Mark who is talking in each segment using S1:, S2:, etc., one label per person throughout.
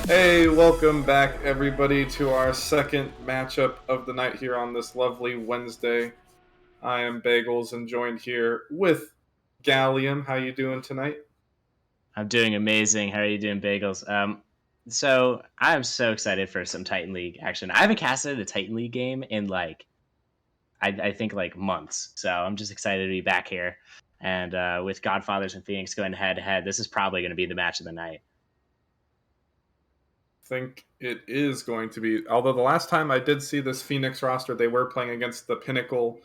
S1: Hey, welcome back, everybody, to our second matchup of the night here on this lovely Wednesday. I am Bagels and joined here with Gallium. How you doing tonight?
S2: I'm doing amazing. How are you doing, Bagels? So I'm so excited for some Titan League action. I haven't casted a Titan League game in I think like months. So I'm just excited to be back here. And with Godfathers and Phoenix going head to head, this is probably going to be the match of the night.
S1: Think it is going to be. Although the last time I did see this Phoenix roster, they were playing against the Pinnacle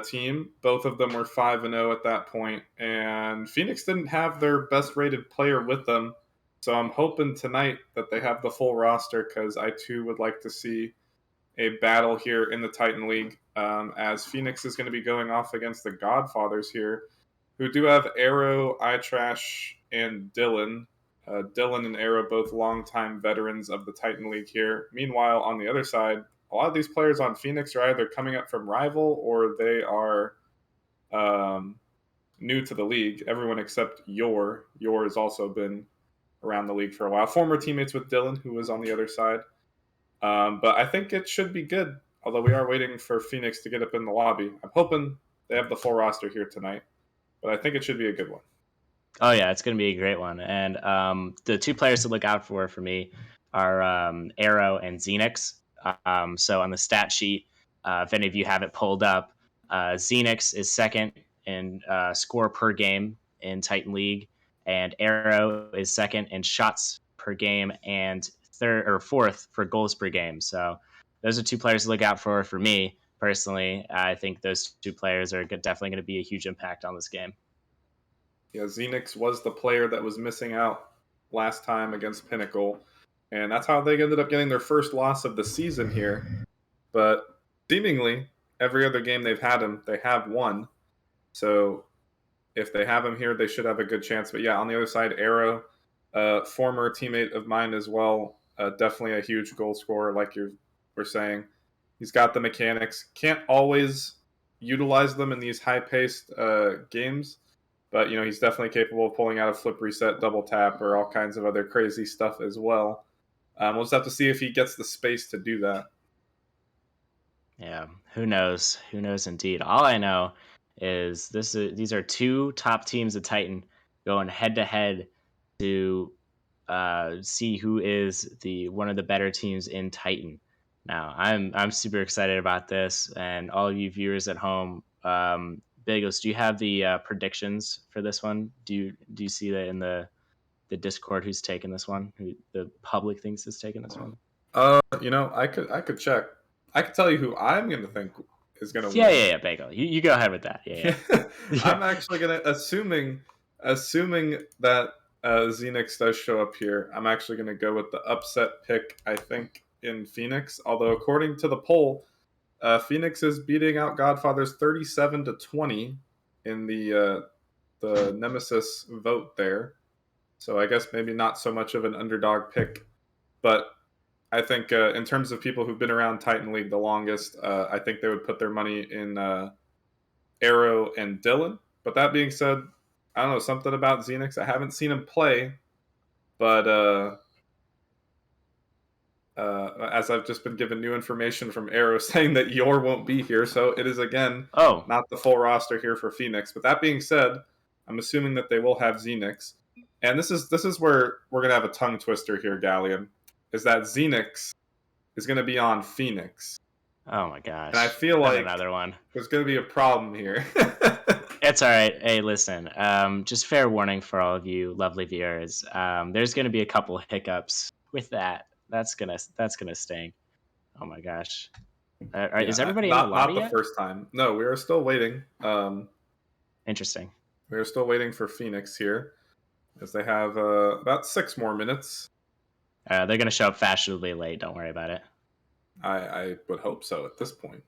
S1: team. Both of them were 5-0 at that point, and Phoenix didn't have their best rated player with them. So I'm hoping tonight that they have the full roster because I too would like to see a battle here in the Titan League, as Phoenix is going to be going off against the Godfathers here, who do have Arrow, iTrash, and Dylan. Dylan and Arrow, both longtime veterans of the Titan League here. Meanwhile, on the other side, a lot of these players on Phoenix are either coming up from Rival or they are new to the league. Everyone except Yor. Yor has also been around the league for a while. Former teammates with Dylan, who was on the other side. But I think it should be good, although we are waiting for Phoenix to get up in the lobby. I'm hoping they have the full roster here tonight, but I think it should be a good one.
S2: Oh yeah, it's going to be a great one. And the two players to look out for me are Arrow and Xenix. So on the stat sheet, if any of you have it pulled up, Xenix is second in score per game in Titan League, and Arrow is second in shots per game and third or fourth for goals per game. So those are two players to look out for me personally. I think those two players are definitely going to be a huge impact on this game.
S1: Yeah, Xenix was the player that was missing out last time against Pinnacle, and that's how they ended up getting their first loss of the season here. But seemingly, every other game they've had him, they have won. So if they have him here, they should have a good chance. But yeah, on the other side, Arrow, former teammate of mine as well, definitely a huge goal scorer, like you were saying. He's got the mechanics. Can't always utilize them in these high-paced games, but he's definitely capable of pulling out a flip reset, double tap, or all kinds of other crazy stuff as well. We'll just have to see if he gets the space to do that.
S2: Yeah, who knows? Who knows indeed. All I know is these are two top teams of Titan going head to head to see who is the one of the better teams in Titan. Now, I'm super excited about this, and all of you viewers at home, Bagels, do you have the predictions for this one? Do you see that in the Discord? Who's taking this one? Who the public thinks is taking this one?
S1: I could check. I could tell you who I'm going to think is going to
S2: Yeah,
S1: win.
S2: yeah, yeah, Bagel. You go ahead with that. Yeah, yeah.
S1: I'm actually going to assuming that Xenix does show up here. I'm actually going to go with the upset pick. I think in Phoenix. Although according to the poll, Phoenix is beating out Godfathers 37-20 in the Nemesis vote there. So I guess maybe not so much of an underdog pick, but I think in terms of people who've been around Titan League the longest, I think they would put their money in Arrow and Dylan. But that being said, I don't know, something about Xenix. I haven't seen him play, but as I've just been given new information from Arrow saying that Yor won't be here, so it is again
S2: Oh,
S1: not the full roster here for Phoenix. But that being said, I'm assuming that they will have Xenix, and this is where we're gonna have a tongue twister here, Gallium, is that Xenix is gonna be on Phoenix,
S2: oh my
S1: and I
S2: gosh.
S1: feel
S2: Not
S1: like
S2: another one.
S1: there's gonna be a problem here.
S2: It's all right. Hey, listen. Just fair warning for all of you lovely viewers. There's gonna be a couple hiccups with that. That's gonna sting. Oh my gosh. Is
S1: Yeah,
S2: everybody in the
S1: not
S2: lobby
S1: the
S2: yet?
S1: first time. No, we are still waiting.
S2: Interesting.
S1: We are still waiting for Phoenix here, as they have about 6 more minutes.
S2: They're gonna show up fashionably late. Don't worry about it.
S1: I would hope so at this point.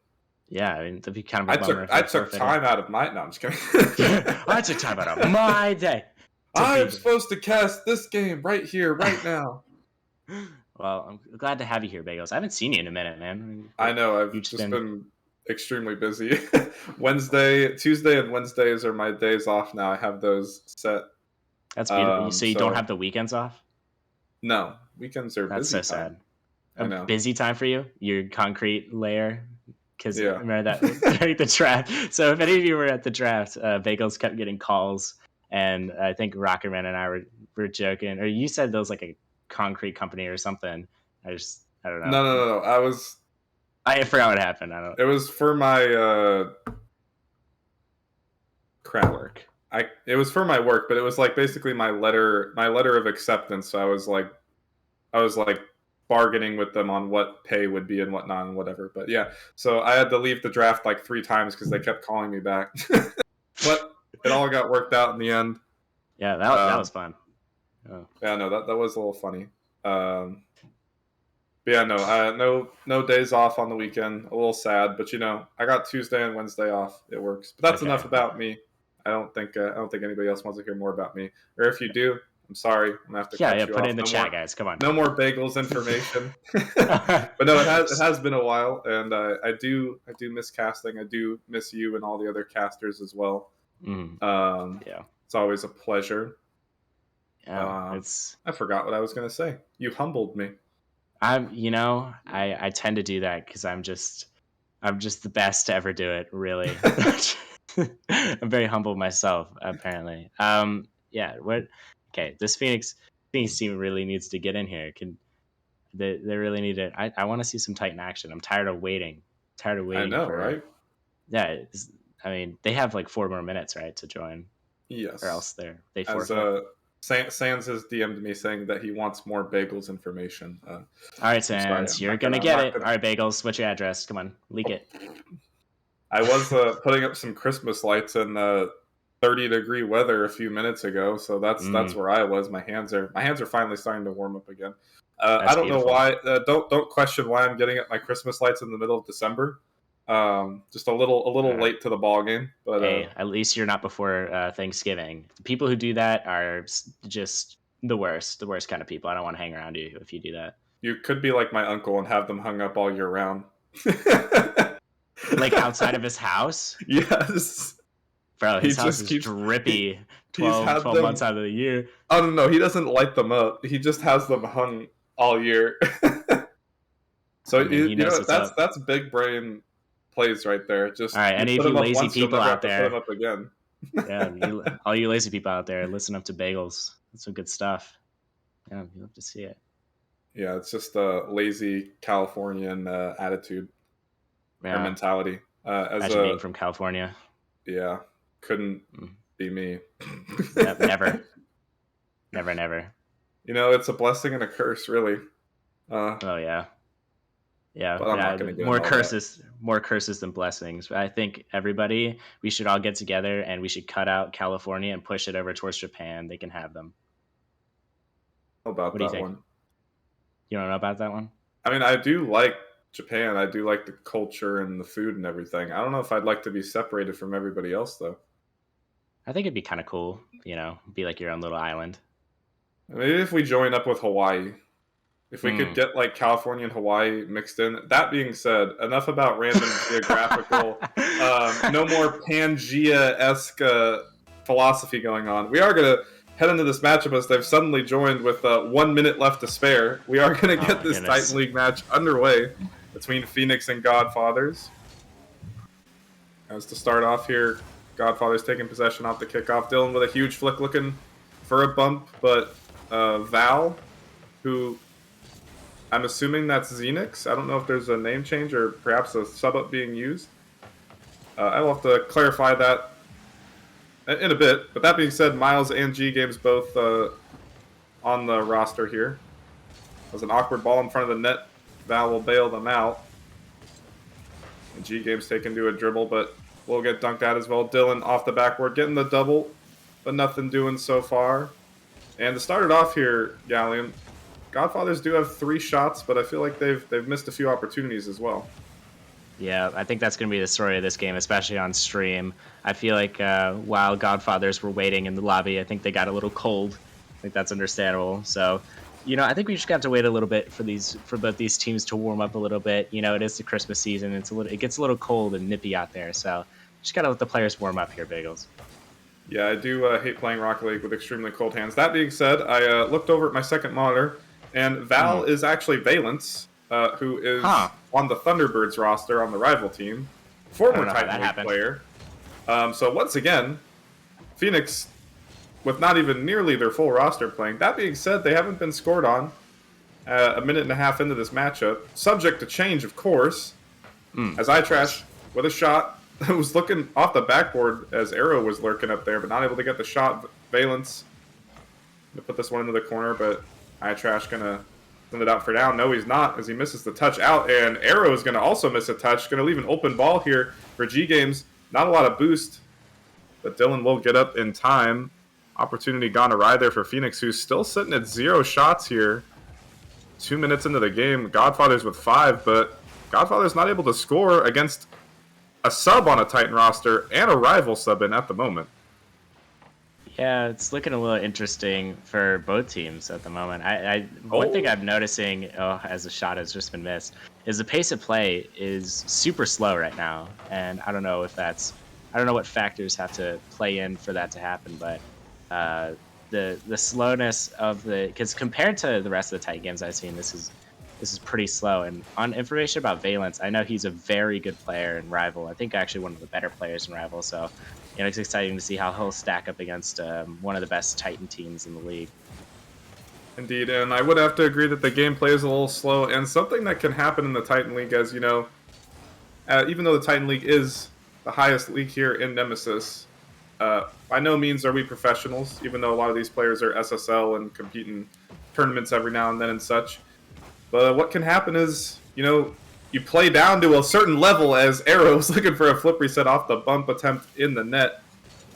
S2: Yeah, I mean, that'd be kind of
S1: I
S2: a bummer
S1: took
S2: if
S1: I
S2: they
S1: took
S2: forfeited.
S1: time out of my. No, I'm just kidding.
S2: I took time out of my day to be
S1: I'm
S2: here.
S1: supposed to cast this game right here, right now.
S2: Well, I'm glad to have you here, Bagels. I haven't seen you in a minute, man.
S1: I know
S2: You've
S1: I've
S2: just
S1: just
S2: been
S1: been extremely busy. Tuesday, and Wednesdays are my days off now. I have those set.
S2: that's beautiful. So you don't
S1: So
S2: have the weekends off?
S1: no, Weekends are
S2: That's
S1: busy
S2: so
S1: time.
S2: sad. A
S1: I know.
S2: busy time for you, your concrete layer. Because
S1: Yeah.
S2: remember that during the draft. So if any of you were at the draft, Bagels kept getting calls, and I think Rockerman and I were joking, or you said there was like a concrete company or something. I don't know.
S1: No.
S2: I forgot what happened. I don't
S1: It was for my crap.
S2: work.
S1: It was for my work, but it was like basically my letter of acceptance. So I was like bargaining with them on what pay would be and whatnot and whatever. But yeah, so I had to leave the draft like 3 times because they kept calling me back. But it all got worked out in the end.
S2: Yeah, that was fun. Oh.
S1: Yeah, no, that was a little funny. But yeah, no days off on the weekend. A little sad, but I got Tuesday and Wednesday off. It works. But that's enough about me. I don't think anybody else wants to hear more about me. Or if you do, I'm sorry. I'm gonna have to cut you
S2: Put
S1: off.
S2: it in the chat, guys. Come on.
S1: No more bagels information. But no, it has been a while, and I do miss casting. I do miss you and all the other casters as well.
S2: Yeah,
S1: it's always a pleasure.
S2: Yeah,
S1: I forgot what I was gonna say. You humbled me.
S2: I tend to do that because I'm just the best to ever do it. Really, I'm very humble myself. Apparently, yeah. What? Okay, this Phoenix team really needs to get in here. They really need it? I want to see some Titan action. I'm tired of waiting.
S1: I know,
S2: For.
S1: right?
S2: Yeah, I mean they have like 4 more minutes, right, to join.
S1: Yes.
S2: Or else they
S1: forfeit. Sans has DM'd me saying that he wants more bagels information.
S2: All right, Sans, you're gonna get it. All right, Bagels, what's your address? Come on, leak it.
S1: I was putting up some Christmas lights in 30-degree weather a few minutes ago, so that's where I was. My hands are finally starting to warm up again. I don't know why. Don't question why I'm getting up my Christmas lights in the middle of December. Just a little late to the ball game, but
S2: hey, at least you're not before Thanksgiving. The people who do that are just the worst kind of people. I don't want to hang around you if you do that.
S1: You could be like my uncle and have them hung up all year round.
S2: Like outside of his house?
S1: Yes.
S2: Bro, his house is drippy 12 months out of the year.
S1: Oh, no, he doesn't light them up. He just has them hung all year. So, that's big brain plays right there. Just
S2: all right, any of you lazy people out there.
S1: Put them up again.
S2: Yeah, all you lazy people out there, listen up to Bagels. That's some good stuff. Yeah, you love to see it.
S1: Yeah, it's just a lazy Californian attitude or mentality.
S2: Imagine being from California.
S1: Yeah, couldn't be me.
S2: Never.
S1: It's a blessing and a curse, really.
S2: Oh yeah. Yeah,
S1: but I'm not gonna get
S2: more curses than blessings. I think we should all get together and we should cut out California and push it over towards Japan. They can have them.
S1: What do you think?
S2: You don't know about that one?
S1: I mean, I do like Japan. I do like the culture and the food and everything. I don't know if I'd like to be separated from everybody else, though.
S2: I think it'd be kind of cool, be like your own little island.
S1: Maybe if we join up with Hawaii. If we could get like California and Hawaii mixed in. That being said, enough about random geographical. No more Pangea-esque philosophy going on. We are going to head into this matchup as they've suddenly joined with 1 minute left to spare. We are going to get this Titan League match underway between Phoenix and Godfathers. As to start off here, Godfathers taking possession off the kickoff. Dylan with a huge flick looking for a bump, but Val, who I'm assuming that's Xenix. I don't know if there's a name change or perhaps a sub-up being used. I will have to clarify that in a bit. But that being said, Miles and G Games both on the roster here. There's an awkward ball in front of the net. Val will bail them out. And G Games taken to a dribble, but will get dunked out as well. Dylan off the backboard, getting the double, but nothing doing so far. And to start it off here, Galleon, Godfathers do have 3 shots, but I feel like they've missed a few opportunities as well.
S2: Yeah, I think that's going to be the story of this game, especially on stream. I feel like while Godfathers were waiting in the lobby, I think they got a little cold. I think that's understandable. So, I think we just have to wait a little bit for both these teams to warm up a little bit. It is the Christmas season. It gets a little cold and nippy out there. So, just got to let the players warm up here, Bagels.
S1: Yeah, I do hate playing Rocket League with extremely cold hands. That being said, I looked over at my second monitor, And Val is actually Valence, who is on the Thunderbirds roster on the rival team,
S2: I don't
S1: former
S2: know how
S1: Titan
S2: that
S1: League
S2: happened.
S1: player. So once again, Phoenix with not even nearly their full roster playing. That being said, they haven't been scored on a minute and a half into this matchup. Subject to change, of course, as I Trash with a shot. Was looking off the backboard as Arrow was lurking up there, but not able to get the shot. Valence to put this one into the corner, but I Trash gonna send it out for now. No, he's not, as he misses the touch out, and Arrow is gonna also miss a touch. Gonna leave an open ball here for G Games. Not a lot of boost, but Dylan will get up in time. Opportunity gone awry there for Phoenix, who's still sitting at 0 shots here. 2 minutes into the game. Godfathers with 5, but Godfather's not able to score against a sub on a Titan roster and a rival sub in at the moment.
S2: Yeah, it's looking a little interesting for both teams at the moment. One thing I'm noticing, as the shot has just been missed, is the pace of play is super slow right now, and I don't know what factors have to play in for that to happen, but the slowness of because compared to the rest of the Titan games I've seen, this is pretty slow. And on information about Valence, I know he's a very good player in Rival. I think actually one of the better players in Rival. So, it's exciting to see how he'll stack up against one of the best Titan teams in the league.
S1: Indeed, and I would have to agree that the gameplay is a little slow, and something that can happen in the Titan League, as you know, even though the Titan League is the highest league here in Nemesis, by no means are we professionals, even though a lot of these players are SSL and compete in tournaments every now and then and such. But what can happen is, you play down to a certain level, as Arrow was looking for a flip reset off the bump attempt in the net.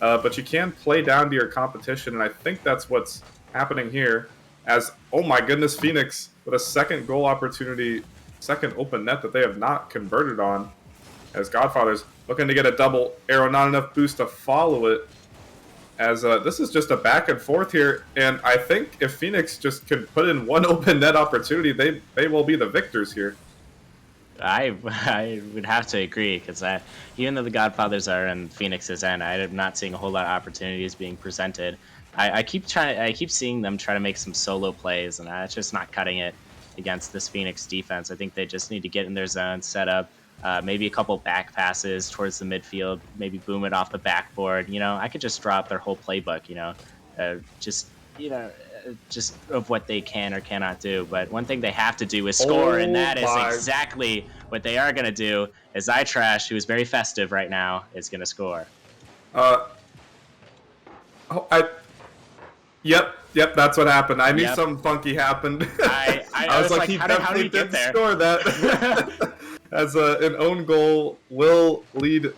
S1: But you can play down to your competition, and I think that's what's happening here. As, oh my goodness, Phoenix with a second goal opportunity, second open net that they have not converted on. As Godfathers looking to get a double. Arrow not enough boost to follow it. As this is just a back and forth here, and I think if Phoenix just can put in one open net opportunity, they will be the victors here.
S2: I would have to agree, because even though the Godfathers are in Phoenix's end, I am not seeing a whole lot of opportunities being presented. I keep seeing them try to make some solo plays, and it's just not cutting it against this Phoenix defense. I think they just need to get in their zone, set up. Maybe a couple back passes towards the midfield, maybe boom it off the backboard. I could just draw up their whole playbook, just of what they can or cannot do. But one thing they have to do is score, and that is exactly what they are going to do, as iTrash, who is very festive right now, is going to score.
S1: Yep, that's what happened. I knew something funky happened.
S2: I was like, how did he get there?
S1: Score that. As an own goal will lead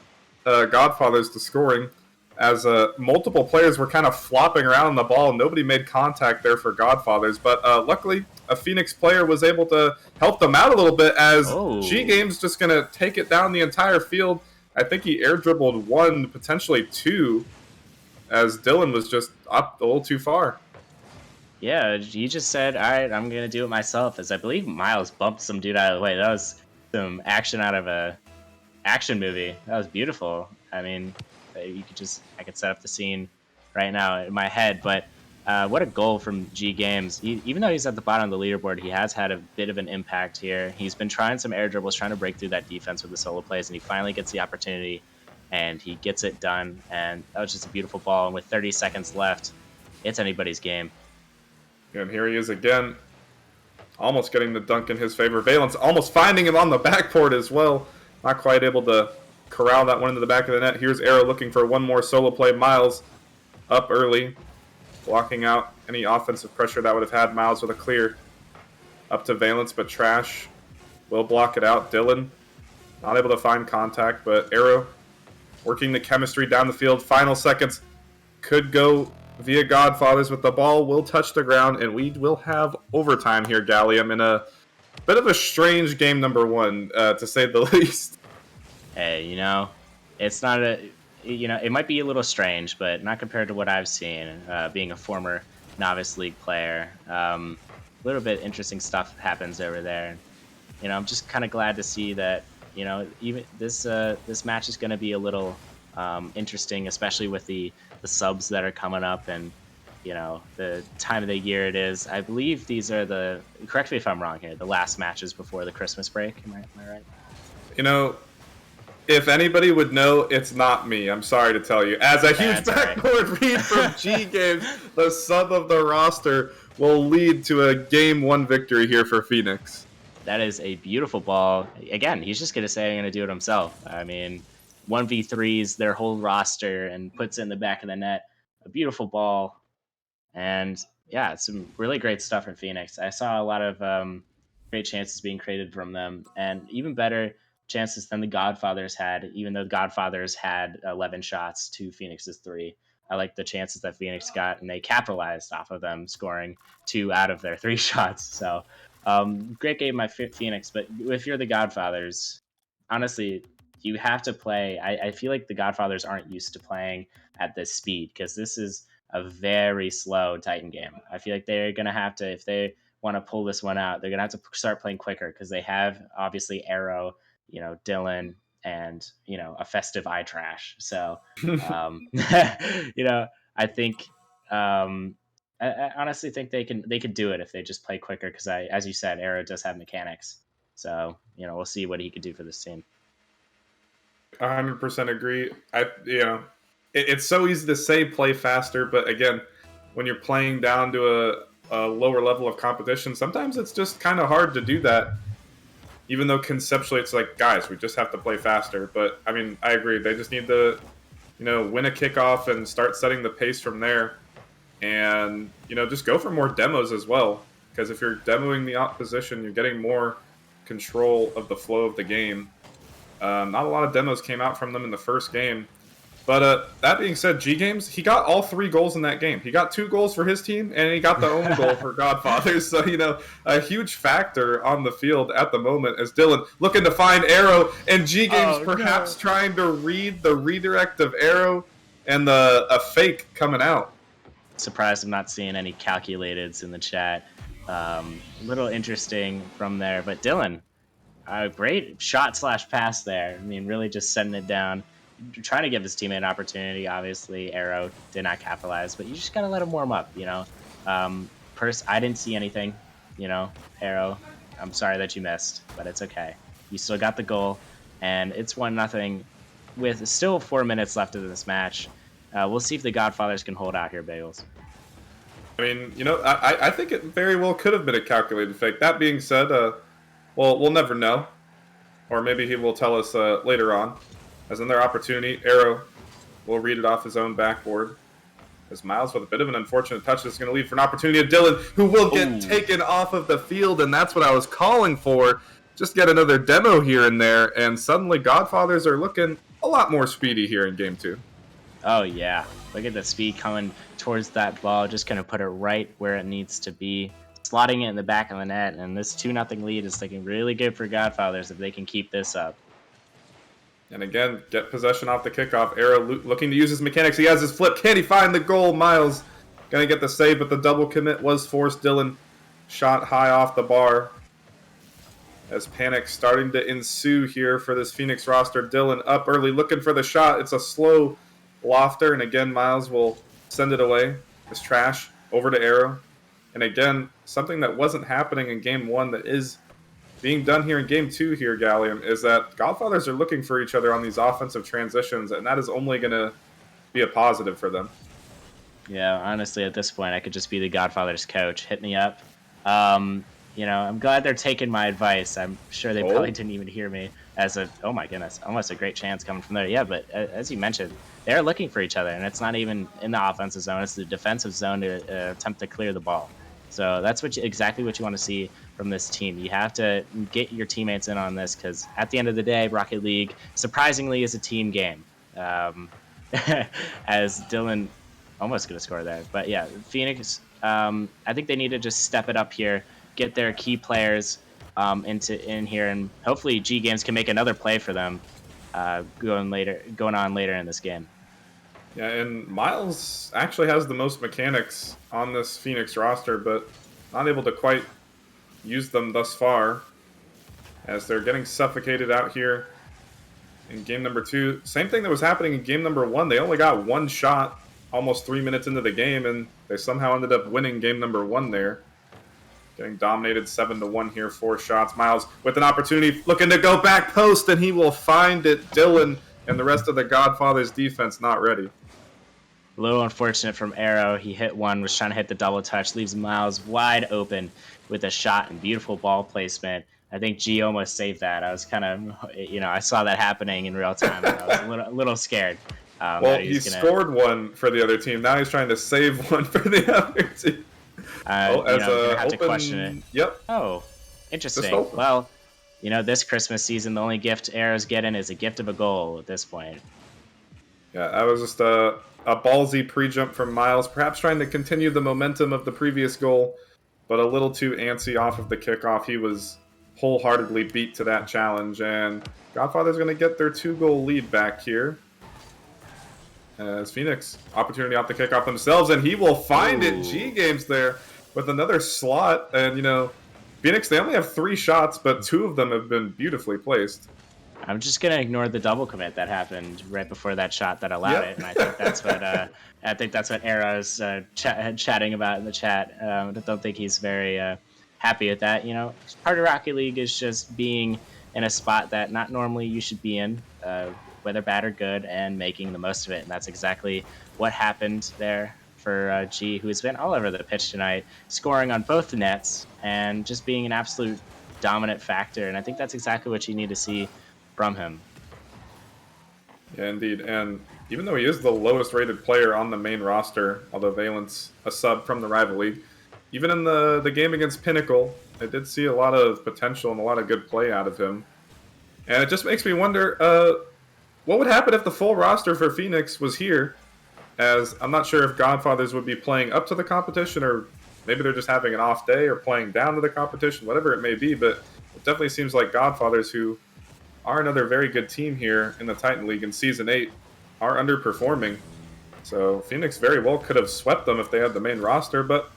S1: Godfathers to scoring, as multiple players were kind of flopping around on the ball. Nobody made contact there for Godfathers, but luckily a Phoenix player was able to help them out a little bit, as G Game's just going to take it down the entire field. I think he air dribbled 1, potentially 2, as Dylan was just up a little too far.
S2: Yeah, he just said, all right, I'm going to do it myself, as I believe Miles bumped some dude out of the way. That was some action out of a action movie. That was beautiful. I mean, I could set up the scene right now in my head, but what a goal from G Games. Even though he's at the bottom of the leaderboard, he has had a bit of an impact here. He's been trying some air dribbles, trying to break through that defense with the solo plays, and he finally gets the opportunity, and he gets it done. And that was just a beautiful ball. And with 30 seconds left, it's anybody's game.
S1: And here he is again, almost getting the dunk in his favor. Valence almost finding him on the backboard as well. Not quite able to corral that one into the back of the net. Here's Arrow looking for one more solo play. Miles up early, blocking out any offensive pressure that would have had. Miles with a clear up to Valence, but Trash will block it out. Dylan not able to find contact, but Arrow working the chemistry down the field. Final seconds could go via Godfathers, but the ball will touch the ground, and we will have overtime here, Gallium, in a bit of a strange game number 1, to say the least.
S2: Hey, it's not it might be a little strange, but not compared to what I've seen, being a former novice league player. A little bit interesting stuff happens over there. I'm just kind of glad to see that, even this match is going to be a little interesting, especially with the subs that are coming up. And the time of the year it is. I believe these are correct me if I'm wrong here, the last matches before the Christmas break. Am I right?
S1: You know, if anybody would know, it's not me. I'm sorry to tell you. As a huge
S2: That's all right.
S1: backboard read from G Games, the sub of the roster will lead to a game 1 victory here for Phoenix.
S2: That is a beautiful ball. Again, he's just going to say I'm going to do it himself. I mean, 1v3s their whole roster and puts it in the back of the net. A beautiful ball. And yeah, it's some really great stuff from Phoenix. I saw a lot of great chances being created from them, and even better chances than the Godfathers had, even though the Godfathers had 11 shots to Phoenix's 3. I like the chances that Phoenix got, and they capitalized off of them scoring 2 out of their 3 shots. So great game by Phoenix. But if you're the Godfathers, honestly, you have to play. I feel like the Godfathers aren't used to playing at this speed, because this is a very slow Titan game. I feel like they're going to have to, if they want to pull this one out, they're going to have to start playing quicker, because they have obviously Arrow, Dylan, and, a festive eye trash. So, I think, I honestly think they could do it if they just play quicker, because as you said, Arrow does have mechanics. So, we'll see what he could do for this team.
S1: 100% agree. It's so easy to say play faster, but again, when you're playing down to a lower level of competition, sometimes it's just kind of hard to do that. Even though conceptually it's like, guys, we just have to play faster. But I mean, I agree. They just need to, win a kickoff and start setting the pace from there. And, just go for more demos as well. Because if you're demoing the opposition, you're getting more control of the flow of the game. Not a lot of demos came out from them in the first game. But that being said, G Games, he got all 3 goals in that game. He got 2 goals for his team, and he got the own goal for Godfathers. So, a huge factor on the field at the moment as Dylan looking to find Arrow, and G Games perhaps trying to read the redirect of Arrow and a fake coming out.
S2: Surprised I'm not seeing any calculateds in the chat. A little interesting from there. But Dylan, great shot/pass there. I mean, really just setting it down. Trying to give his teammate an opportunity. Obviously, Arrow did not capitalize, but you just gotta let him warm up. I didn't see anything. Arrow, I'm sorry that you missed, but it's okay. You still got the goal, and it's 1-0 with still 4 minutes left of this match. We'll see if the Godfathers can hold out here, Bagels.
S1: I mean, I think it very well could have been a calculated fake. That being said, we'll never know, or maybe he will tell us later on. As in their opportunity, Arrow will read it off his own backboard. As Miles, with a bit of an unfortunate touch, is going to leave for an opportunity of Dylan, who will get taken off of the field, and that's what I was calling for. Just get another demo here and there, and suddenly Godfathers are looking a lot more speedy here in Game 2.
S2: Oh, yeah. Look at the speed coming towards that ball. Just going to put it right where it needs to be. Slotting it in the back of the net, and this 2-0 lead is looking really good for Godfathers if they can keep this up.
S1: And again, get possession off the kickoff. Arrow looking to use his mechanics. He has his flip. Can he find the goal? Miles going to get the save, but the double commit was forced. Dylan shot high off the bar. As panic starting to ensue here for this Phoenix roster. Dylan up early looking for the shot. It's a slow lofter, and again, Miles will send it away. It's trash over to Arrow. And again, something that wasn't happening in Game 1 that is being done here in Game 2 here, Gallium, is that Godfathers are looking for each other on these offensive transitions, and that is only going to be a positive for them.
S2: Yeah, honestly, at this point, I could just be the Godfathers coach. Hit me up. I'm glad they're taking my advice. I'm sure they probably didn't even hear me oh my goodness, almost a great chance coming from there. Yeah, but as you mentioned, they're looking for each other, and it's not even in the offensive zone. It's the defensive zone to attempt to clear the ball. So that's exactly what you want to see from this team. You have to get your teammates in on this, because at the end of the day, Rocket League, surprisingly, is a team game. As Dylan almost going to score there. But yeah, Phoenix, I think they need to just step it up here, get their key players in here, and hopefully G Games can make another play for them going on later in this game.
S1: Yeah, and Miles actually has the most mechanics on this Phoenix roster, but not able to quite use them thus far, as they're getting suffocated out here in game number 2. Same thing that was happening in game number 1. They only got 1 shot almost 3 minutes into the game, and they somehow ended up winning game number 1 there. Getting dominated 7-1 here, 4 shots. Miles with an opportunity, looking to go back post, and he will find it. Dylan and the rest of the Godfathers defense not ready.
S2: A little unfortunate from Arrow. He hit one, was trying to hit the double touch, leaves Miles wide open with a shot and beautiful ball placement. I think G almost saved that. I was kind of, I saw that happening in real time, and I was a little scared that
S1: Well,
S2: he
S1: he
S2: was gonna.
S1: scored one for the other team. Now he's trying to save one for the other team. Oh, as
S2: Gonna
S1: a
S2: have to question it.
S1: open, yep,
S2: Oh,
S1: just
S2: interesting.
S1: open.
S2: Well, this Christmas season, the only gift Arrow's getting is a gift of a goal at this point.
S1: Yeah, that was just a ballsy pre-jump from Miles, perhaps trying to continue the momentum of the previous goal, but a little too antsy off of the kickoff. He was wholeheartedly beat to that challenge, and Godfather's going to get their 2-goal lead back here. As Phoenix, opportunity off the kickoff themselves, and he will find it. G Games there with another slot, and Phoenix, they only have 3 shots, but 2 of them have been beautifully placed.
S2: I'm just gonna ignore the double commit that happened right before that shot that allowed
S1: Yep.
S2: it, and I think that's what Era's chatting about in the chat. I don't think he's very happy with that. Part of Rocket League is just being in a spot that not normally you should be in, whether bad or good, and making the most of it. And that's exactly what happened there for G, who has been all over the pitch tonight, scoring on both nets and just being an absolute dominant factor. And I think that's exactly what you need to see from him.
S1: Yeah, indeed. And even though he is the lowest rated player on the main roster, although Valent's a sub from the rival league, even in the game against Pinnacle, I did see a lot of potential and a lot of good play out of him. And it just makes me wonder, what would happen if the full roster for Phoenix was here? As I'm not sure if Godfathers would be playing up to the competition, or maybe they're just having an off day or playing down to the competition, whatever it may be. But it definitely seems like Godfathers, who are another very good team here in the Titan League in Season 8, are underperforming. So Phoenix very well could have swept them if they had the main roster, but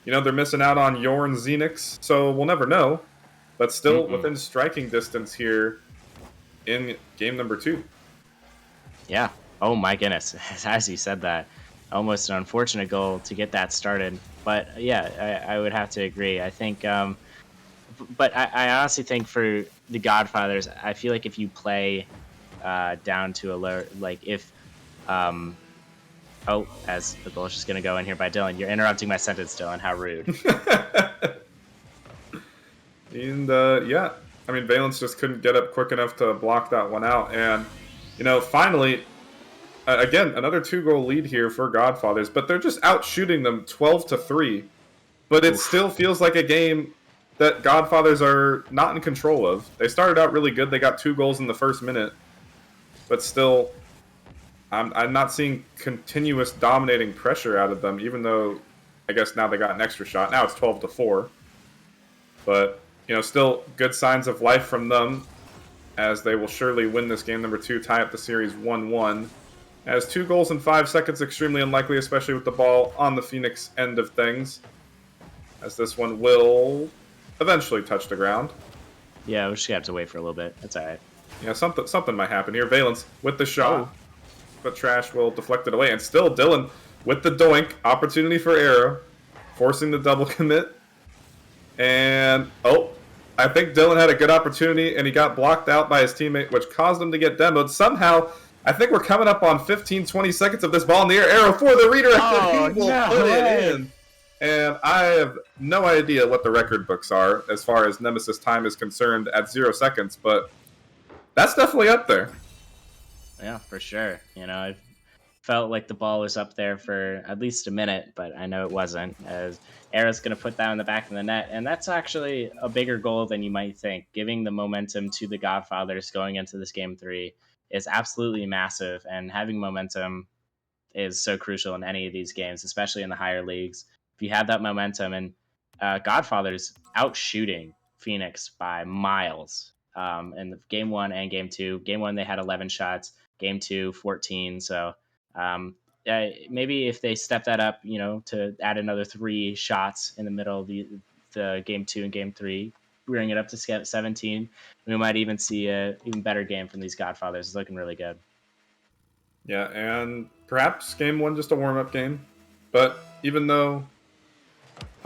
S1: they're missing out on Yorn Xenix, so we'll never know. But still within striking distance here in game number 2.
S2: Yeah. Oh my goodness. As you said that, almost an unfortunate goal to get that started. But yeah, I would have to agree. I think but I honestly think for the Godfathers, I feel like if you play down to a low, like if as the goal is just gonna go in here by Dylan, you're interrupting my sentence, Dylan. How rude.
S1: And yeah, I mean, Valence just couldn't get up quick enough to block that one out. And finally, again, another 2-goal lead here for Godfathers, but they're just out shooting them 12-3. But it still feels like a game that Godfathers are not in control of. They started out really good. They got 2 goals in the first minute, but still, I'm not seeing continuous dominating pressure out of them. Even though, I guess now they got an extra shot. Now it's 12-4, but still good signs of life from them, as they will surely win this game number 2, tie up the series 1-1. As 2 goals in 5 seconds, extremely unlikely, especially with the ball on the Phoenix end of things, as this one will eventually touch the ground.
S2: Yeah, we just have to wait for a little bit. That's all right.
S1: Yeah, something might happen here. Valence with the shot, but Trash will deflect it away. And still Dylan with the doink. Opportunity for Arrow, forcing the double commit. And, I think Dylan had a good opportunity, and he got blocked out by his teammate, which caused him to get demoed. Somehow, I think we're coming up on 15-20 seconds of this ball in the air. Arrow for the redirect, and he will put it in. And I have no idea what the record books are as far as Nemesis time is concerned at 0 seconds, but that's definitely up there.
S2: Yeah, for sure. I felt like the ball was up there for at least a minute, but I know it wasn't, as Era's going to put that in the back of the net. And that's actually a bigger goal than you might think. Giving the momentum to the Godfathers going into this game 3 is absolutely massive, and having momentum is so crucial in any of these games, especially in the higher leagues. If you have that momentum, and Godfathers out shooting Phoenix by miles in the game 1 and game 2. Game 1 they had 11 shots, game 2 14. So maybe if they step that up, to add another 3 shots in the middle of the game 2 and game 3, bring it up to 17, we might even see a even better game from these Godfathers. It's looking really good.
S1: Yeah, and perhaps game one just a warm-up game. But even though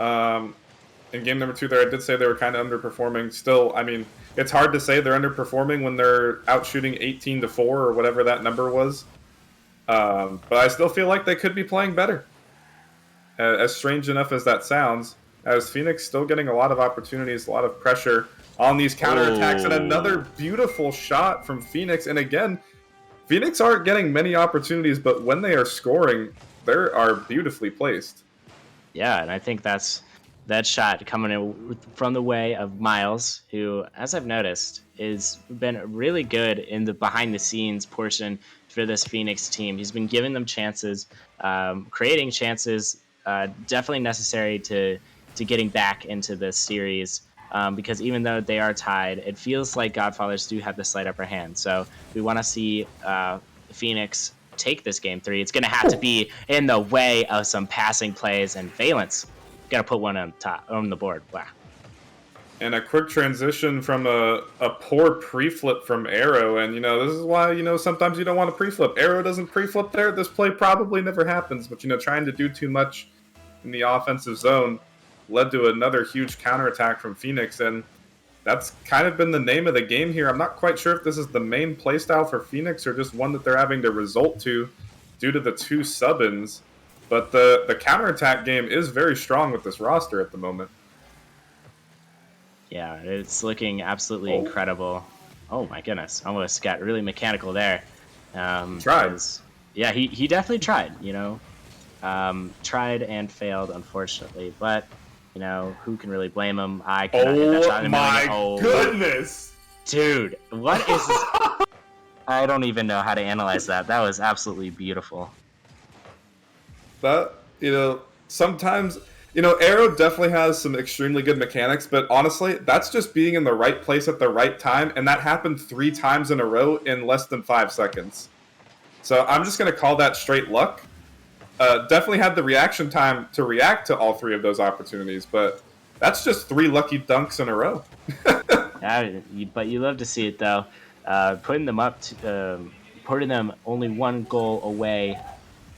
S1: in game number 2 there I did say they were kind of underperforming, still, I mean, it's hard to say they're underperforming when they're out shooting 18-4 or whatever that number was. But I still feel like they could be playing better. As strange enough as that sounds, as Phoenix still getting a lot of opportunities, a lot of pressure on these counterattacks, and another beautiful shot from Phoenix. And again, Phoenix aren't getting many opportunities, but when they are scoring, they are beautifully placed.
S2: Yeah, and I think that shot coming in from the way of Miles, who, as I've noticed, has been really good in the behind-the-scenes portion for this Phoenix team. He's been giving them chances, creating chances, definitely necessary to getting back into this series. Because even though they are tied, it feels like Godfathers do have the slight upper hand. So we want to see Phoenix take this game 3. It's going to have to be in the way of some passing plays, and Valence got to put one on top on the board. Wow.
S1: And a quick transition from a poor pre-flip from Arrow. And, this is why, sometimes you don't want to pre-flip. Arrow doesn't pre-flip there. This play probably never happens. But, trying to do too much in the offensive zone led to another huge counterattack from Phoenix. And that's kind of been the name of the game here. I'm not quite sure if this is the main playstyle for Phoenix or just one that they're having to resort to due to the 2 sub-ins. But the counterattack game is very strong with this roster at the moment.
S2: Yeah, it's looking absolutely incredible. Oh my goodness, almost got really mechanical there.
S1: Tried.
S2: Yeah, he definitely tried, tried and failed, unfortunately. But, who can really blame him? I cannot hit that shot in a million.
S1: Oh my goodness!
S2: Dude, what is this? I don't even know how to analyze that. That was absolutely beautiful.
S1: That, sometimes, Arrow definitely has some extremely good mechanics, but honestly, that's just being in the right place at the right time, and that happened 3 times in a row in less than 5 seconds. So I'm just going to call that straight luck. Definitely had the reaction time to react to all 3 of those opportunities, but that's just 3 lucky dunks in a row.
S2: Yeah, but you love to see it, though. Putting them only 1 goal away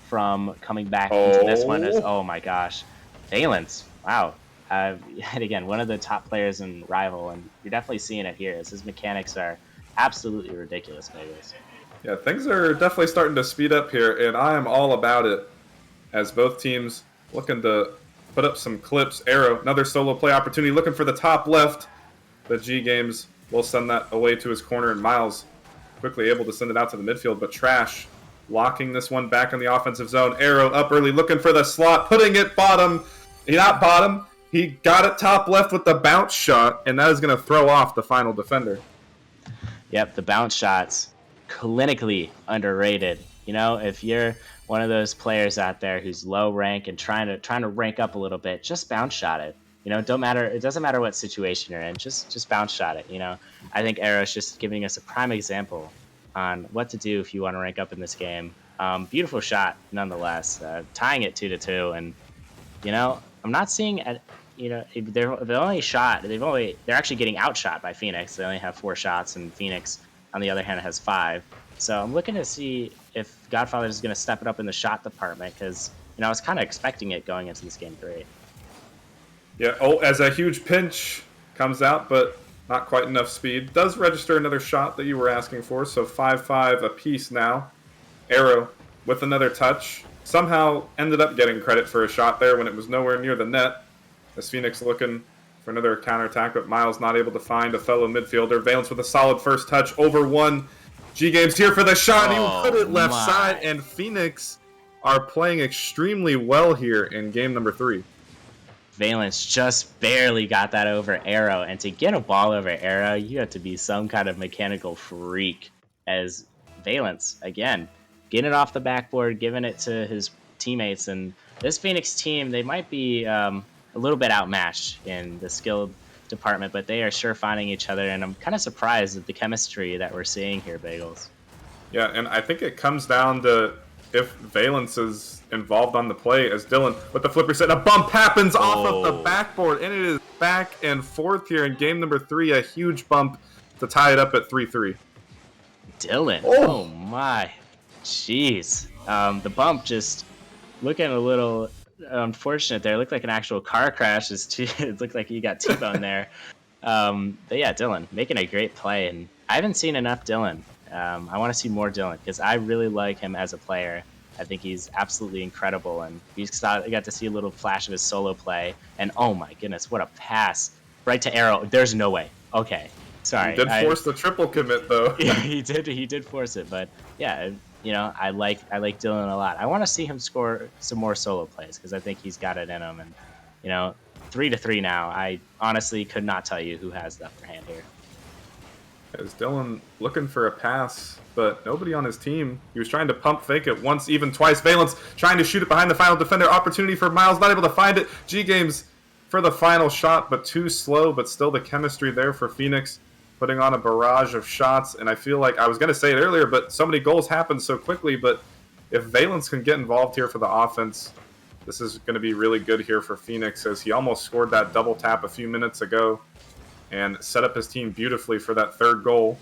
S2: from coming back into this one is, oh my gosh. Valence, wow. And again, one of the top players in Rival, and you're definitely seeing it here, as his mechanics are absolutely ridiculous, Vegas.
S1: Yeah, things are definitely starting to speed up here, and I am all about it, as both teams looking to put up some clips. Arrow, another solo play opportunity, looking for the top left. The G Games will send that away to his corner, and Miles quickly able to send it out to the midfield, but Trash locking this one back in the offensive zone. Arrow up early, looking for the slot, putting it bottom. Not bottom. He got it top left with the bounce shot, and that is going to throw off the final defender.
S2: Yep, the bounce shots, clinically underrated. If you're one of those players out there who's low rank and trying to rank up a little bit, just bounce shot it. Don't matter. It doesn't matter what situation you're in. Just bounce shot it. I think Arrow's just giving us a prime example on what to do if you want to rank up in this game. Beautiful shot, nonetheless, tying it 2-2, and I'm not seeing they're actually getting outshot by Phoenix. They only have 4 shots, and Phoenix, on the other hand, has 5. So I'm looking to see if Godfathers is going to step it up in the shot department, because I was kind of expecting it going into this game 3.
S1: Yeah. As a huge pinch comes out, but not quite enough speed. Does register another shot that you were asking for, so 5-5 apiece now. Arrow with another touch. Somehow ended up getting credit for a shot there when it was nowhere near the net. As Phoenix looking for another counterattack, but Miles not able to find a fellow midfielder. Valence with a solid first touch over one. G-Games here for the shot. He will put it left side, and Phoenix are playing extremely well here in game number 3.
S2: Valence just barely got that over Arrow, and to get a ball over Arrow, you have to be some kind of mechanical freak, as Valence, again, getting it off the backboard, giving it to his teammates, and this Phoenix team, they might be a little bit outmatched in the skill department, but they are sure finding each other, and I'm kind of surprised at the chemistry that we're seeing here, Bagels.
S1: Yeah, and I think it comes down to if Valence is involved on the play, as Dylan with the flipper set. A bump happens off of the backboard, and it is back and forth here in game number 3. A huge bump to tie it up at 3-3.
S2: Dylan, oh my, jeez. The bump just looking a little unfortunate there. It looked like an actual car crash. It looked like he got T-boned there. But yeah, Dylan making a great play, and I haven't seen enough Dylan. I want to see more Dylan because I really like him as a player. I think he's absolutely incredible, and got to see a little flash of his solo play. And oh my goodness, what a pass right to Arrow! There's no way. Okay,
S1: He
S2: sorry.
S1: did force the triple commit though.
S2: Yeah, he did force it, but yeah, I like Dylan a lot. I want to see him score some more solo plays because I think he's got it in him. And 3-3 now. I honestly could not tell you who has the upper hand here.
S1: As Dylan looking for a pass, but nobody on his team. He was trying to pump fake it once, even twice. Valence trying to shoot it behind the final defender. Opportunity for Miles, not able to find it. G Games for the final shot, but too slow. But still the chemistry there for Phoenix, putting on a barrage of shots. And I feel like I was going to say it earlier, but so many goals happen so quickly. But if Valence can get involved here for the offense, this is going to be really good here for Phoenix, as he almost scored that double tap a few minutes ago and set up his team beautifully for that third goal.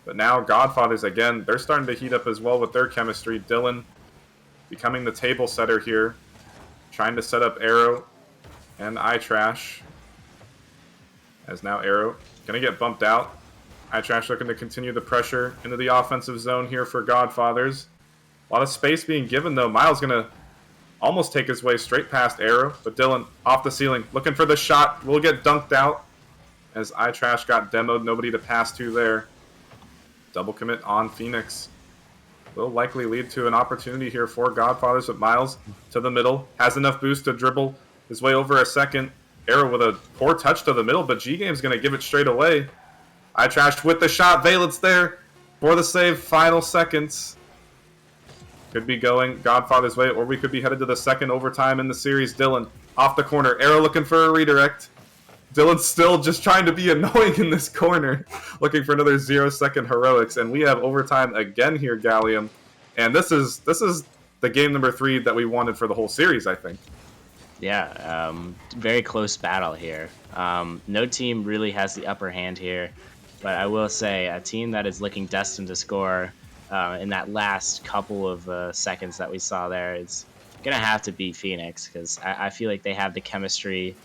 S1: But now Godfathers, again, they're starting to heat up as well with their chemistry. Dylan becoming the table setter here, trying to set up Arrow and iTrash. As now Arrow going to get bumped out. iTrash looking to continue the pressure into the offensive zone here for Godfathers. A lot of space being given, though. Miles going to almost take his way straight past Arrow, but Dylan off the ceiling, looking for the shot. Will get dunked out as iTrash got demoed. Nobody to pass to there. Double commit on Phoenix. Will likely lead to an opportunity here for Godfathers, but Miles to the middle. Has enough boost to dribble his way over a second. Arrow with a poor touch to the middle, but G-Game's going to give it straight away. iTrash with the shot. Valence there for the save. Final seconds. Could be going Godfather's way, or we could be headed to the second overtime in the series. Dylan off the corner. Arrow looking for a redirect. Dylan's still just trying to be annoying in this corner, looking for another 0-second heroics, and we have overtime again here, Gallium. And this is the game number 3 that we wanted for the whole series, I think.
S2: Yeah, very close battle here. No team really has the upper hand here, but I will say a team that is looking destined to score in that last couple of seconds that we saw there is going to have to beat Phoenix, because I feel like they have the chemistry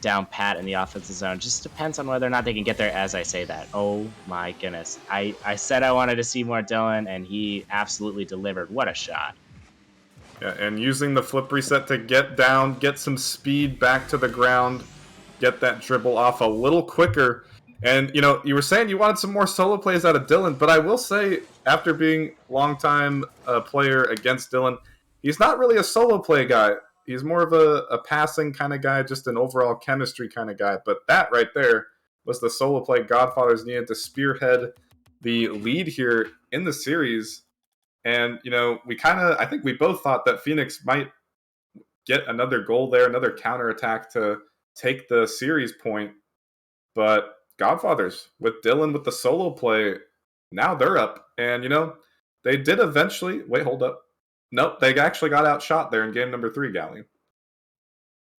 S2: down pat in the offensive zone. Just depends on whether or not they can get there as I say that. Oh my goodness. I said I wanted to see more Dylan, and he absolutely delivered. What a shot.
S1: Yeah, and using the flip reset to get down, get some speed back to the ground, get that dribble off a little quicker. And, you were saying you wanted some more solo plays out of Dylan, but I will say, after being a longtime player against Dylan, he's not really a solo play guy. He's more of a passing kind of guy, just an overall chemistry kind of guy. But that right there was the solo play Godfathers needed to spearhead the lead here in the series. And, I think we both thought that Phoenix might get another goal there, another counterattack to take the series point. But Godfathers, with Dylan with the solo play, now they're up. And, they did eventually... Wait, hold up. Nope, they actually got outshot there in game number 3, Gallium.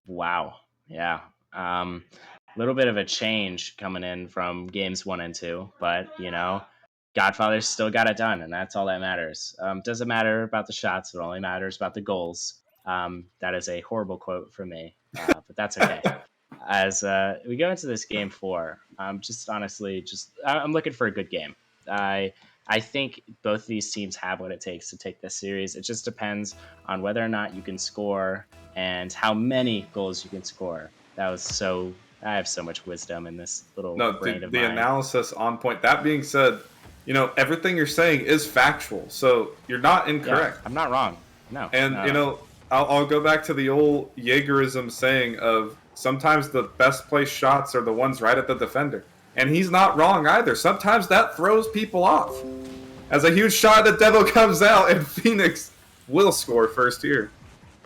S2: Wow. Yeah. Little bit of a change coming in from games 1 and 2, but, Godfather's still got it done, and that's all that matters. Doesn't matter about the shots. It only matters about the goals. That is a horrible quote from me, but that's okay. As we go into this game 4, I'm looking for a good game. I think both of these teams have what it takes to take this series. It just depends on whether or not you can score and how many goals you can score. I have so much wisdom in this little brain of mine.
S1: The analysis on point. That being said, everything you're saying is factual, so you're not incorrect.
S2: Yeah, I'm not wrong. No.
S1: And, I'll go back to the old Jaegerism saying of sometimes the best placed shots are the ones right at the defender. And he's not wrong either. Sometimes that throws people off. As a huge shot, the Devo comes out, and Phoenix will score first here.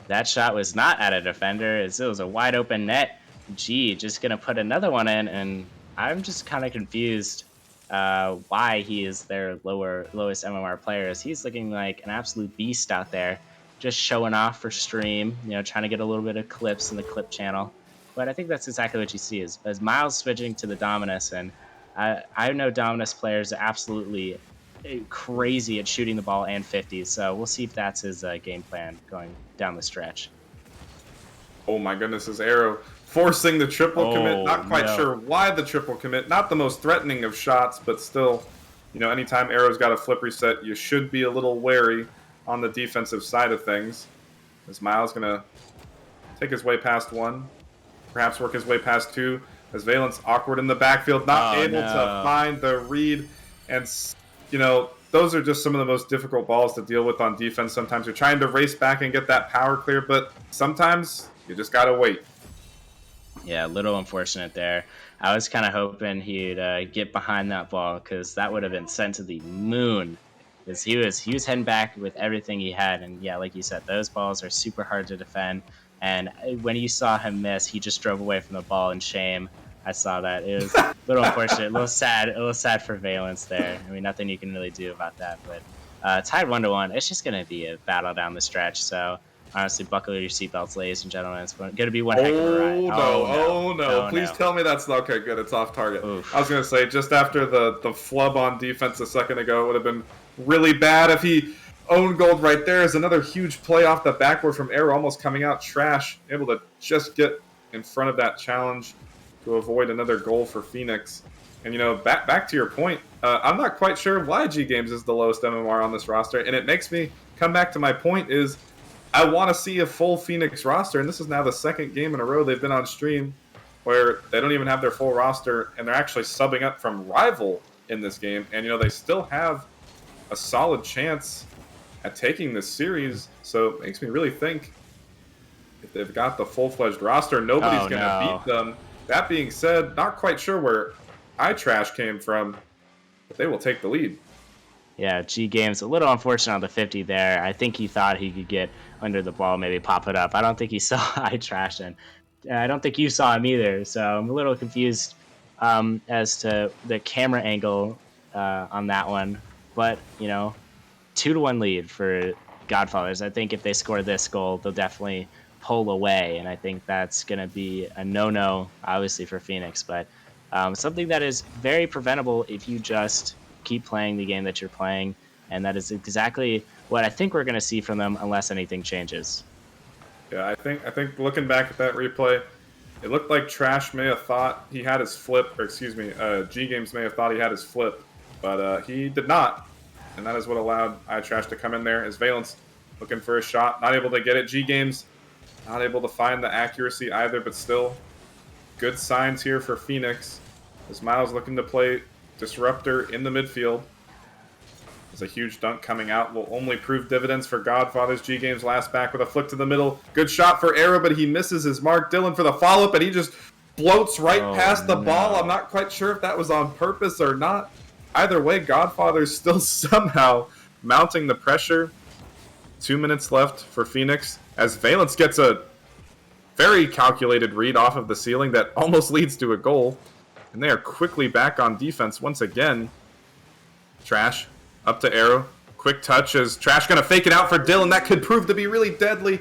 S2: That shot was not at a defender. It was a wide open net. G just going to put another one in, and I'm just kind of confused why he is their lowest MMR player. He's looking like an absolute beast out there, just showing off for stream, trying to get a little bit of clips in the clip channel. But I think that's exactly what you see as Miles switching to the Dominus, and I know Dominus players absolutely crazy at shooting the ball and 50s. So we'll see if that's his game plan going down the stretch.
S1: Oh my goodness, his arrow forcing the triple commit.
S2: Oh,
S1: Not quite
S2: no.
S1: sure why the triple commit. Not the most threatening of shots, but still, anytime arrow's got a flip reset, you should be a little wary on the defensive side of things. As Miles gonna take his way past one, perhaps work his way past two. As Valence awkward in the backfield, not able to find the read, and those are just some of the most difficult balls to deal with on defense. Sometimes you're trying to race back and get that power clear, but sometimes you just gotta wait.
S2: Yeah, a little unfortunate there. I was kind of hoping he'd get behind that ball because that would have been sent to the moon. Because he was heading back with everything he had, and yeah, like you said, those balls are super hard to defend. And when you saw him miss, he just drove away from the ball in shame. I saw that. It was a little unfortunate, a little sad for Valence there. I mean, nothing you can really do about that. But tied 1-1. It's just gonna be a battle down the stretch. So honestly, buckle your seatbelts, ladies and gentlemen. It's going to be one heck of a ride.
S1: Oh no! Please tell me that's not okay. Good, it's off target.
S2: Oof.
S1: I was gonna say just after the flub on defense a second ago, it would have been really bad if he owned gold right there. Is another huge play off the backboard from Arrow, almost coming out trash, able to just get in front of that challenge to avoid another goal for Phoenix. And back to your point, I'm not quite sure why G Games is the lowest MMR on this roster, and it makes me come back to my point is I want to see a full Phoenix roster, and this is now the second game in a row they've been on stream where they don't even have their full roster, and they're actually subbing up from Rival in this game, and they still have a solid chance at taking this series. So it makes me really think if they've got the full-fledged roster, nobody's going to beat them. That being said, not quite sure where iTrash came from, but they will take the lead.
S2: Yeah, G Games, a little unfortunate on the 50 there. I think he thought he could get under the ball, maybe pop it up. I don't think he saw iTrash, and I don't think you saw him either. So I'm a little confused as to the camera angle on that one. But, 2-1 lead for Godfathers. I think if they score this goal, they'll definitely pull away, and I think that's going to be a no-no, obviously, for Phoenix. But something that is very preventable if you just keep playing the game that you're playing, and that is exactly what I think we're going to see from them unless anything changes.
S1: Yeah, I think looking back at that replay, it looked like Trash may have thought he had his flip, or excuse me, G Games may have thought he had his flip, but he did not, and that is what allowed iTrash to come in there. As Valence looking for a shot, not able to get it. G Games not able to find the accuracy either, but still good signs here for Phoenix. As Miles looking to play Disruptor in the midfield. There's a huge dunk coming out. Will only prove dividends for Godfathers. G Games last back with a flick to the middle. Good shot for Arrow, but he misses his mark. Dylan for the follow-up, and he just floats right past the ball. I'm not quite sure if that was on purpose or not. Either way, Godfathers still somehow mounting the pressure. 2 minutes left for Phoenix as Valence gets a very calculated read off of the ceiling that almost leads to a goal. And they are quickly back on defense once again. Trash up to Arrow. Quick touch as Trash going to fake it out for Dylan. That could prove to be really deadly,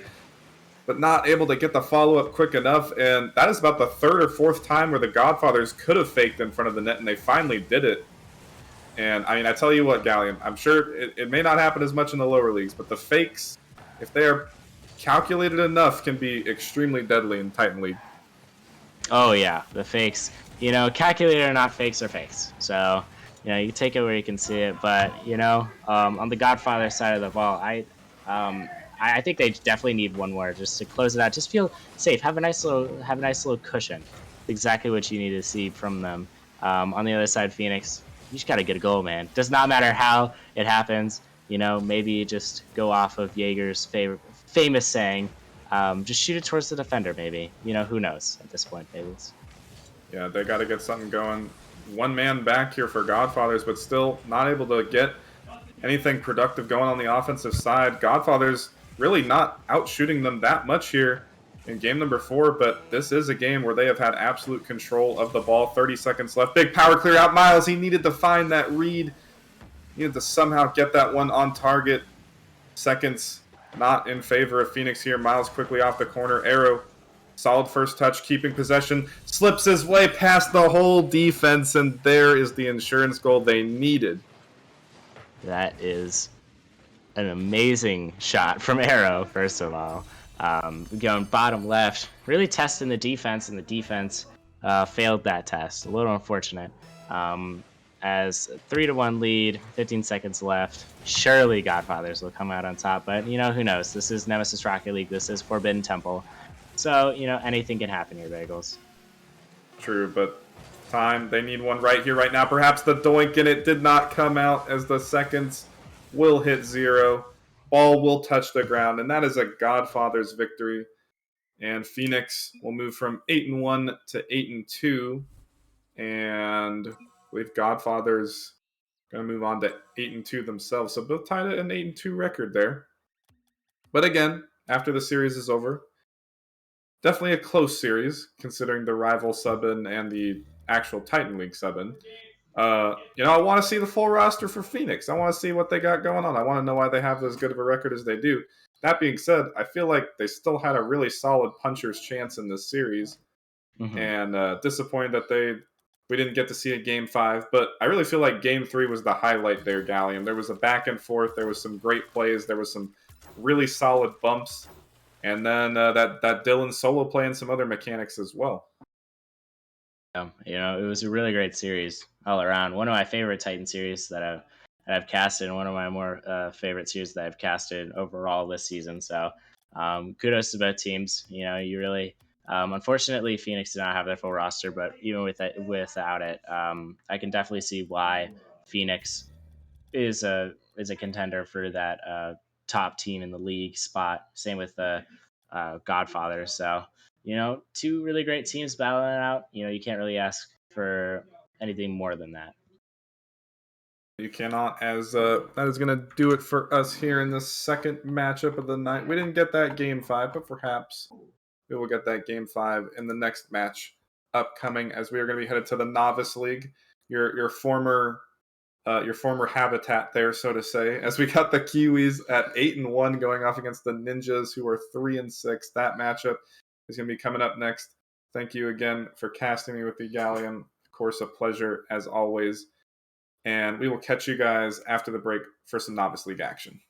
S1: but not able to get the follow-up quick enough. And that is about the third or fourth time where the Godfathers could have faked in front of the net, and they finally did it. And, I tell you what, Gallium, I'm sure it may not happen as much in the lower leagues, but the fakes, if they are calculated enough, can be extremely deadly in Titan League.
S2: Oh, yeah, the fakes. Calculated or not, fakes are fakes. So, you take it where you can see it. But, on the Godfather side of the ball, I think they definitely need one more just to close it out. Just feel safe. Have a nice little cushion. Exactly what you need to see from them. On the other side, Phoenix, you just got to get a goal, man. Does not matter how it happens. Maybe just go off of Jaeger's famous saying, just shoot it towards the defender, maybe. Who knows at this point, maybe.
S1: Yeah, they got to get something going. One man back here for Godfathers, but still not able to get anything productive going on the offensive side. Godfathers really not out shooting them that much here in game number 4, but this is a game where they have had absolute control of the ball. 30 seconds left. Big power clear out. Miles, he needed to find that read. He needed to somehow get that one on target. Seconds not in favor of Phoenix here. Miles quickly off the corner. Arrow, solid first touch, keeping possession. Slips his way past the whole defense, and there is the insurance goal they needed.
S2: That is an amazing shot from Arrow, first of all. Going bottom left, really testing the defense, and the defense failed that test. A little unfortunate. As a 3-1 lead, 15 seconds left. Surely Godfathers will come out on top, but who knows? This is Nemesis Rocket League. This is Forbidden Temple, so anything can happen here, Bagels.
S1: True, but time. They need one right here, right now. Perhaps the doink, and it did not come out as the seconds will hit 0. Ball will touch the ground, and that is a Godfather's victory. And Phoenix will move from 8-1 to 8-2, and with Godfathers going to move on to 8-2 themselves. So both tied at an 8-2 record there. But again, after the series is over, definitely a close series considering the rival sub-in and the actual Titan League sub-in. I want to see the full roster for Phoenix. I want to see what they got going on. I want to know why they have as good of a record as they do. That being said, I feel like they still had a really solid puncher's chance in this series, and disappointed that we didn't get to see a Game 5. But I really feel like Game 3 was the highlight there, Gallium. There was a back and forth. There was some great plays. There was some really solid bumps. And then that Dylan solo play and some other mechanics as well.
S2: It was a really great series all around. One of my favorite Titan series that I've casted, and one of my more favorite series that I've casted overall this season. So kudos to both teams. You really, unfortunately, Phoenix did not have their full roster, but even without it, I can definitely see why Phoenix is a contender for that top team in the league spot. Same with the Godfathers. So two really great teams battling it out. You can't really ask for anything more than that.
S1: You cannot, as that is going to do it for us here in the second matchup of the night. We didn't get that Game 5, but perhaps we will get that Game 5 in the next match upcoming, as we are going to be headed to the Novice League, your former habitat there, so to say, as we got the Kiwis at 8-1 going off against the Ninjas, who are 3-6. That matchup is going to be coming up next. Thank you again for casting me with the Galleon. Of course, a pleasure as always. And we will catch you guys after the break for some Novice League action.